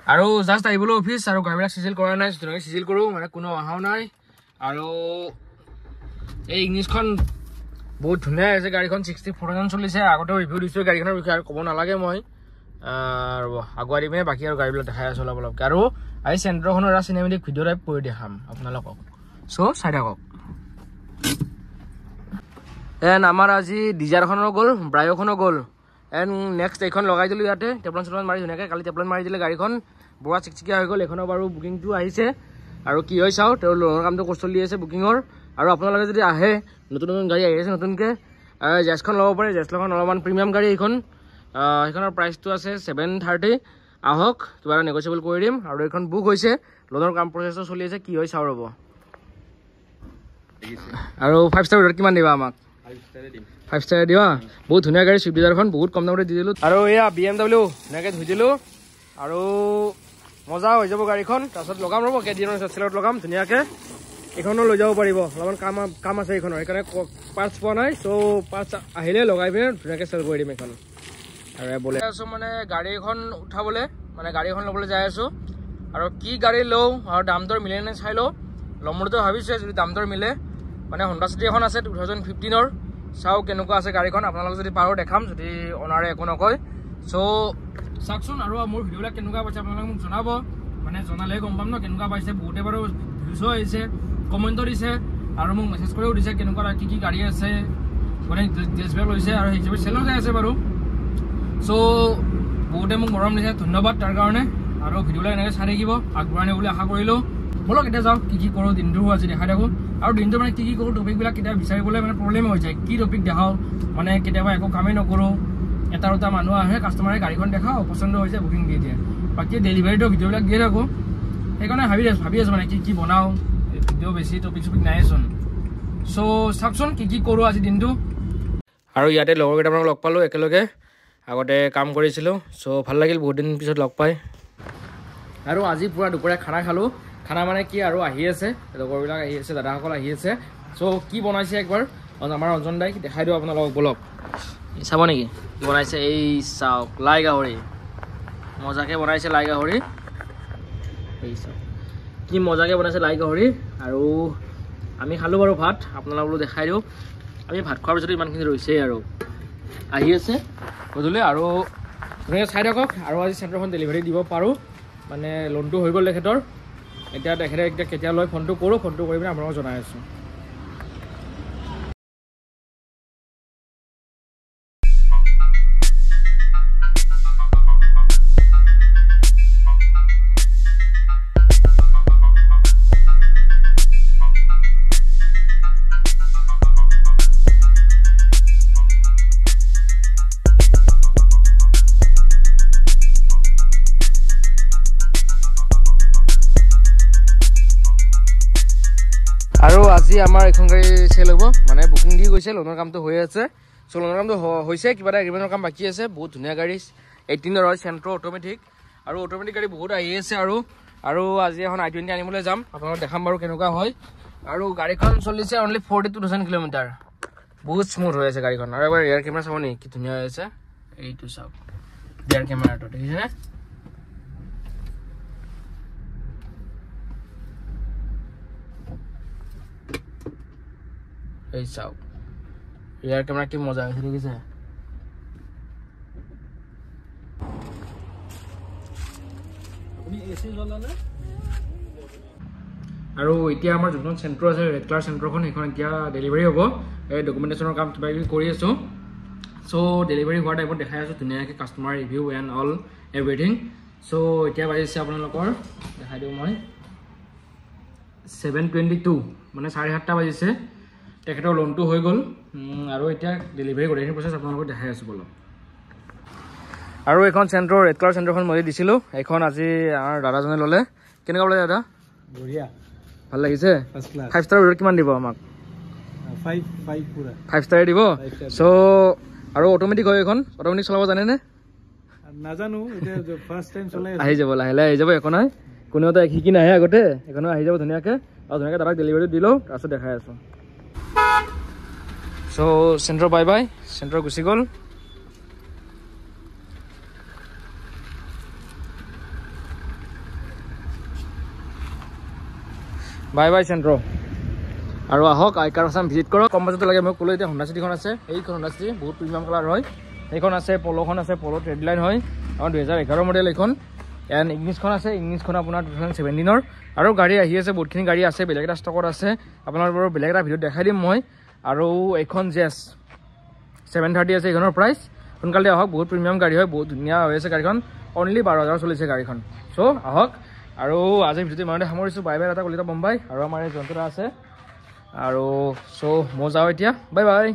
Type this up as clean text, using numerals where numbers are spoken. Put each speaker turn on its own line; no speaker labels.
আৰু জাষ্ট আহিবলৈ অফিচ আৰু গাড়ীবিলাক চিজিল কৰা নাই ধুনীয়াকৈ চিজিল কৰোঁ মানে কোনো অহাও নাই আৰু এই ইংলিছখন বহুত ধুনীয়া হৈছে গাড়ীখন 64,000 চলিছে আগতেও ৰিভিউ দিছোঁ গাড়ীখনৰ বিষয়ে আৰু ক'ব নালাগে মই আৰু আগুৱাই দিমে বাকী আৰু গাড়ীবিলাক দেখাই আছোঁ অলপ অলপকৈ আৰু আজি চেণ্টাৰখনৰ এটা চিনেমেটিক ভিডিঅ' টাইপ কৰি দেখাম আপোনালোকক চ' চাই থাকক এণ্ড আমাৰ আজি ডিজাৰখনো গ'ল ব্ৰায়'খনো গ'ল এণ্ড নেক্সট এইখন লগাই দিলোঁ ইয়াতে টেপলন চেপলন মাৰি ধুনীয়াকৈ কালি টেপলন মাৰি দিলে গাড়ীখন বৰা চিকচিকীয়া হৈ গ'ল এইখনৰ বাৰু বুকিংটো আহিছে আৰু কি হয় চাওঁ তেওঁৰ লোনৰ কামটো চলি আছে বুকিঙৰ আৰু আপোনালোকে যদি আহে নতুন নতুন গাড়ী আহি আছে নতুনকৈ জেছখন ল'ব পাৰে জেছখন অলপমান প্ৰিমিয়াম গাড়ী এইখন সেইখনৰ প্ৰাইচটো আছে 730 আহক কিবা এটা নেগচিয়েবল কৰি দিম আৰু এইখন বুক হৈছে লোনৰ কাম প্ৰচেছটো চলি আছে কি হয় চাওঁ ৰ'ব আৰু 5 ষ্টাৰ ৰেট কিমান দিবা আমাক 5 ষ্টাৰ দিবা বহুত ধুনীয়া গাড়ী চুইফ্ট ডিজায়াৰখন বহুত কম দামতে দি দিলোঁ আৰু এয়া BMW ধুনীয়াকৈ ধুই দিলোঁ আৰু মজা হৈ যাব গাড়ীখন তাৰপিছত লগাম ৰ'ব কেইদিনৰ পিছত চেলত লগাম ধুনীয়াকৈ এইখনো লৈ যাব পাৰিব অলপমান কাম আছে এইখনৰ সেইকাৰণে পাৰ্টছ পোৱা নাই চ' পাৰ্টছ আহিলে লগাই পিনে ধুনীয়াকৈ চেল কৰি দিম এইখন আৰু বোলে আছোঁ মানে গাড়ীখন উঠাবলৈ মানে গাড়ীখন ল'বলৈ যাই আছোঁ আৰু কি গাড়ী লওঁ আৰু দাম দৰ মিলে নে চাই লওঁ ল'ম বুলিতো ভাবিছোঁ যদি দাম দৰ মিলে মানে হণ্ডা চিটি এখন আছে 2015ৰ চাওঁ কেনেকুৱা আছে গাড়ীখন আপোনালোকে যদি পাৰোঁ দেখাম যদি অনাৰে একো নকয় চ' চাওকচোন আৰু মোৰ ভিডিঅ'বিলাক কেনেকুৱা পাইছে আপোনালোকে মোক জনাব মানে জনালে গম পাম ন কেনেকুৱা পাইছে বহুতে বাৰু ভিউজো আহিছে কমেণ্টো দিছে আৰু মোক মেছেজ কৰিও দিছে কেনেকুৱা কি গাড়ী আছে মানে ডিটেইলছবিলাক লৈছে আৰু সেই হিচাপে চেলো যাই আছে বাৰু চ' বহুতে মোক মৰম দিছে ধন্যবাদ তাৰ কাৰণে আৰু ভিডিঅ'বিলাক এনেকৈ চাই থাকিব আগবঢ়াই নিব বুলি আশা কৰিলোঁ বলক এতিয়া যাওক কি কৰোঁ দিনটো আজি দেখাই থাকোঁ আৰু দিনটো মানে কি কৰোঁ টপিকবিলাক কেতিয়াবা বিচাৰিবলৈ মানে প্ৰব্লেম হৈ যায় কি টপিক দেখাওঁ মানে কেতিয়াবা একো কামেই নকৰোঁ এটা দুটা মানুহ আহে কাষ্টমাৰে গাড়ীখন দেখাওঁ পচন্দ হৈছে বুকিং দি দিয়ে বাকী ডেলিভাৰীটো ভিডিঅ'বিলাক দিয়ে থাকোঁ সেইকাৰণে ভাবি আছোঁ মানে কি বনাওঁ ভিডিঅ' বেছি টপিক নাইচোন চ' চাওকচোন কি কৰোঁ আজি দিনটো আৰু ইয়াতে লগৰ কেইটামানক লগ পালোঁ একেলগে আগতে কাম কৰিছিলোঁ চ' ভাল লাগিল বহুত দিন পিছত লগ পাই আৰু আজি পুৰা দুপৰীয়া খানা খালোঁ খানা মানে কি আৰু আহি আছে লগৰবিলাক আহি আছে দাদাসকল আহি আছে চ' কি বনাইছে একবাৰ আমাৰ অঞ্জন দাই দেখাই দিওঁ আপোনালোকক বলক চাব নেকি কি বনাইছে এই চাওক লাই গাহৰি মজাকৈ বনাইছে লাই গাহৰি এই চাওক কি মজাকৈ বনাইছে লাই গাহৰি আৰু আমি খালোঁ বাৰু ভাত আপোনালোকক দেখাই দিওঁ আমি ভাত খোৱাৰ পিছতো ইমানখিনি ৰৈছেই আৰু আহি আছে গধূলি আৰু ধুনীয়াকৈ চাই থাকক আৰু আজি চেণ্টাৰখন ডেলিভাৰী দিব পাৰোঁ মানে লোনটো হৈ গ'ল তেখেতৰ এতিয়া তেখেতে কেতিয়া লয় ফোনটো কৰোঁ ফোনটো কৰি পিনে আপোনালোকক জনাই আছোঁ আৰু আজি আমাৰ এখন গাড়ী চেল হ'ব মানে বুকিং দি গৈছে লোনৰ কামটো হৈ আছে চ' লোনৰ কামটো হৈছে কিবা এটা এগ্ৰিমেণ্টৰ কাম বাকী আছে বহুত ধুনীয়া গাড়ী 18ৰ হয় চেণ্ট্ৰ অট'মেটিক আৰু অট'মেটিক গাড়ী বহুত আহি আছে আৰু আজি এখন I-20 আনিবলৈ যাম আপোনালোকক দেখাম বাৰু কেনেকুৱা হয় আৰু গাড়ীখন চলিছে অনলি 42,000 কিলোমিটাৰ বহুত স্মুথ হৈ আছে গাড়ীখন আৰু এবাৰ ৰিয়াৰ কেমেৰা চাব নেকি কি ধুনীয়া হৈ আছে এইটো চাওক ৰিয়াৰ কেমেৰাটো দেখিছেনে এই চাওক ৰিয়াৰ কেমেৰা কি মজা হৈছে দেখিছে আৰু এতিয়া আমাৰ যোনখন চেণ্টাৰ আছে ৰেড কালাৰ চেণ্টাৰখন সেইখন এতিয়া ডেলিভাৰী হ'ব এই ডকুমেণ্টেশ্যনৰ কাম কিবা কিবি কৰি আছোঁ চ' ডেলিভাৰী হোৱাৰ টাইমত দেখাই আছোঁ ধুনীয়াকৈ customer review and all everything so' এতিয়া বাজিছে আপোনালোকৰ দেখাই দিওঁ মই 7:22 মানে 7:30 বাজিছে তেখেতৰ লোনটো হৈ গ'ল আৰু এতিয়া ডেলিভাৰী গোটেইখিনি প্ৰচেছ আপোনালোকক দেখাই আছোঁ বলক আৰু এইখন চেণ্টাৰ ৰেড কালাৰ চেণ্টাৰখন মই দিছিলোঁ এইখন আজি আমাৰ দাদাজনে ল'লে কেনেকুৱা বোলে দাদা বঢ়িয়া ভাল লাগিছে 5 ষ্টাৰ ৰেট কিমান দিব আমাক 5 ষ্টাৰ দিব চ' আৰু অট'মেটিক হয় এইখন অট'মেটিক চলাব জানেনে নাজানো ফাৰ্ষ্ট টাইম চলাই আহি যাব লাহে লাহে আহি যাব একো নাই কোনেও তাই শিকি নাহে আগতে এইখনো আহি যাব ধুনীয়াকৈ আৰু ধুনীয়াকৈ দাদাক ডেলিভাৰী দিলোঁ তাৰপিছত দেখাই আছোঁ চ' চেণ্টাৰ বাই চেণ্টাৰ গুচি গ'ল বাই বাই চেণ্ট্ৰ আৰু আহক আইকাৰ আছাম ভিজিট কৰক কম বাজেটত লাগে মই ক'লো এতিয়া হণ্ডা চিটিখন আছে এইখন হণ্ডা চিটি বহুত প্ৰিমিয়াম কালাৰ হয় এইখন আছে পল'খন আছে পল' ট্ৰেড লাইন হয় আমাৰ 2011 মডেল এইখন এণ্ড ইংলিছখন আছে ইংলিছখন আপোনাৰ 2017ৰ আৰু গাড়ী আহি আছে বহুতখিনি গাড়ী আছে বেলেগ এটা ষ্টকত আছে আপোনাৰ বাৰু বেলেগ এটা ভিডিঅ'ত দেখাই দিম মই আৰু এইখন জেছ 730 আছে এইখনৰ প্ৰাইচ সোনকালে আহক বহুত প্ৰিমিয়াম গাড়ী হয় বহুত ধুনীয়া হৈ আছে গাড়ীখন অনলি 12,000 চলিছে গাড়ীখন চ' আহক আৰু আজিৰ ভিডিঅ'টো ইমানতে সামৰিছোঁ বাই বাই এটা কলিতা বম্বাই আৰু আমাৰ এই যন্ত্ৰটা আছে আৰু চ' মই যাওঁ এতিয়া বাই বাই